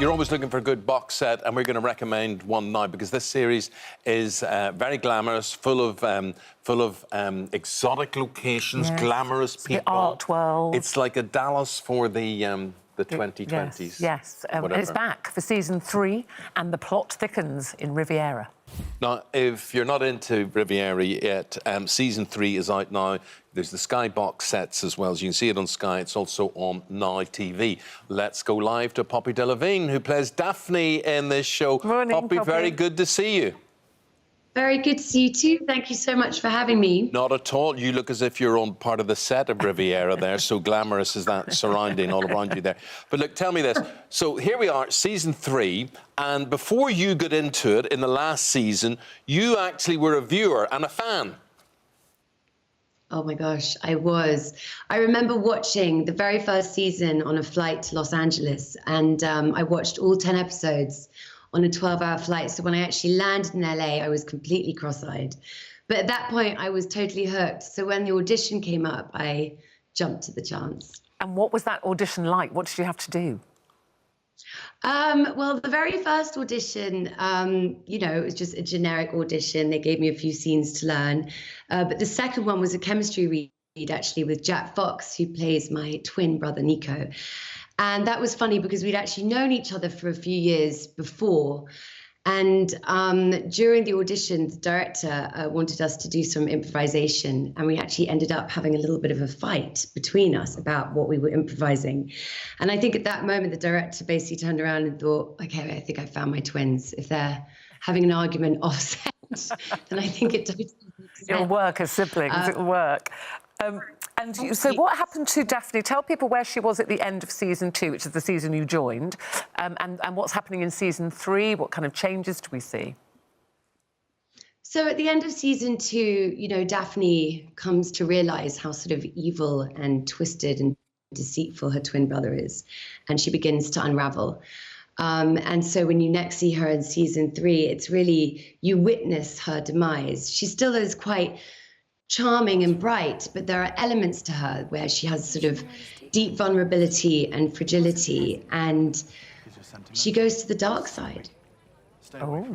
you're always looking for a good box set, and we're going to recommend one now because this series is very glamorous, full of exotic locations, glamorous people. The art world. It's like a Dallas for the 2020s. Yes. And it's back for season 3, and the plot thickens in Riviera. Now, if you're not into Riviera yet, season 3 is out now. There's the Sky box sets as well. As you can see it on Sky, it's also on Now TV. Let's go live to Poppy Delevingne, who plays Daphne in this show. Morning, Poppy, very good to see you. Very good to see you too. Thank you so much for having me. Not at all. You look as if you're on part of the set of Riviera there. So glamorous is that surrounding all around you there. But look, tell me this. So here we are, season 3. And before you got into it in the last season, you actually were a viewer and a fan. Oh my gosh, I was. I remember watching the very first season on a flight to Los Angeles, and I watched all 10 episodes on a 12-hour flight. So when I actually landed in LA, I was completely cross-eyed. But at that point, I was totally hooked. So when the audition came up, I jumped at the chance. And what was that audition like? What did you have to do? Well, the very first audition, you know, it was just a generic audition. They gave me a few scenes to learn. But the second one was a chemistry read, actually, with Jack Fox, who plays my twin brother, Nico. And that was funny because we'd actually known each other for a few years before. And during the audition, the director wanted us to do some improvisation, and we actually ended up having a little bit of a fight between us about what we were improvising. And I think at that moment, the director basically turned around and thought, okay, I think I found my twins. If they're having an argument off set, then I think it totally makes sense. It'll work as siblings, it'll work. So what happened to Daphne? Tell people where she was at the end of season 2, which is the season you joined, and what's happening in season 3. What kind of changes do we see? So at the end of season 2, you know, Daphne comes to realize how sort of evil and twisted and deceitful her twin brother is, and she begins to unravel. And so when you next see her in season 3, it's really, you witness her demise. She still is quite charming and bright, but there are elements to her where she has sort of deep vulnerability and fragility, and she goes to the dark side. Oh.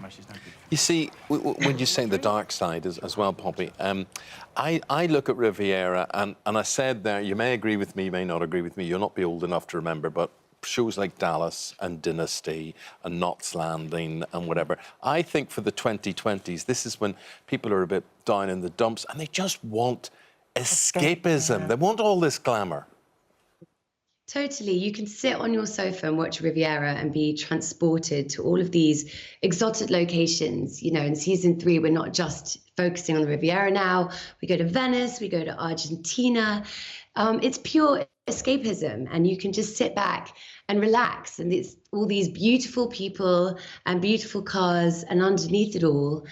You see, when you say the dark side as well, Poppy, I look at Riviera, and I said there, you may agree with me, you may not agree with me, you'll not be old enough to remember, but shows like Dallas and Dynasty and Knots Landing and whatever. I think for the 2020s, this is when people are a bit down in the dumps and they just want escapism. Yeah. They want all this glamour. Totally. You can sit on your sofa and watch Riviera and be transported to all of these exotic locations. You know, in season 3, we're not just focusing on the Riviera now. We go to Venice, we go to Argentina. It's pure escapism, and you can just sit back and relax, and it's all these beautiful people and beautiful cars, and underneath it all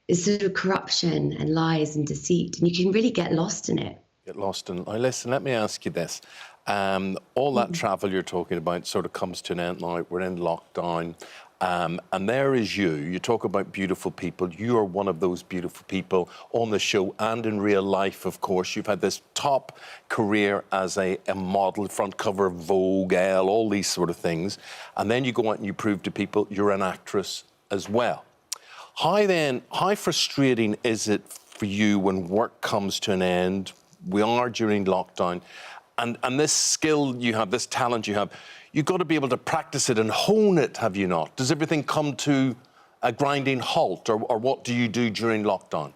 is sort of corruption and lies and deceit, and you can really get lost in it. Get lost in it. Now, listen, let me ask you this. All that travel you're talking about sort of comes to an end now. We're in lockdown. And there is you. You talk about beautiful people. You are one of those beautiful people on the show and in real life, of course. You've had this top career as a model, front cover of Vogue, Elle, all these sort of things. And then you go out and you prove to people you're an actress as well. How frustrating is it for you when work comes to an end? We are during lockdown. And this skill you have, this talent you have, you've got to be able to practice it and hone it, have you not? Does everything come to a grinding halt, or what do you do during lockdown?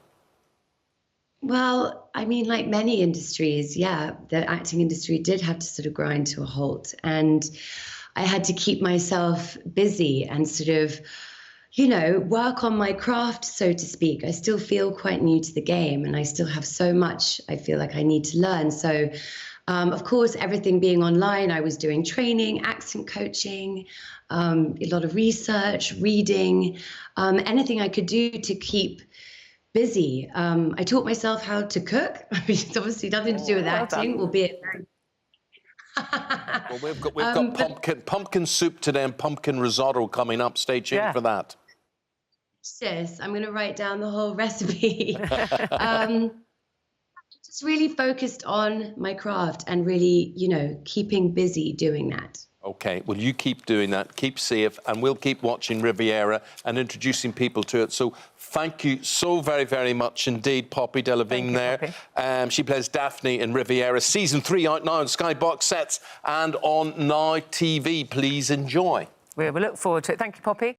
Well, I mean, like many industries, yeah, the acting industry did have to sort of grind to a halt. And I had to keep myself busy and sort of, you know, work on my craft, so to speak. I still feel quite new to the game, and I still have so much I feel like I need to learn. So, of course, everything being online, I was doing training, accent coaching, a lot of research, reading, anything I could do to keep busy. I taught myself how to cook, which is obviously nothing to do with acting, albeit very... Well, we've got pumpkin soup today and pumpkin risotto coming up. Stay tuned for that. Sis, I'm going to write down the whole recipe. Just really focused on my craft and really, you know, keeping busy doing that. OK, well, you keep doing that, keep safe, and we'll keep watching Riviera and introducing people to it. So thank you so very, very much indeed, Poppy Delevingne there. Poppy. She plays Daphne in Riviera. Season 3 out now on Sky Box Sets and on Now TV. Please enjoy. We look forward to it. Thank you, Poppy.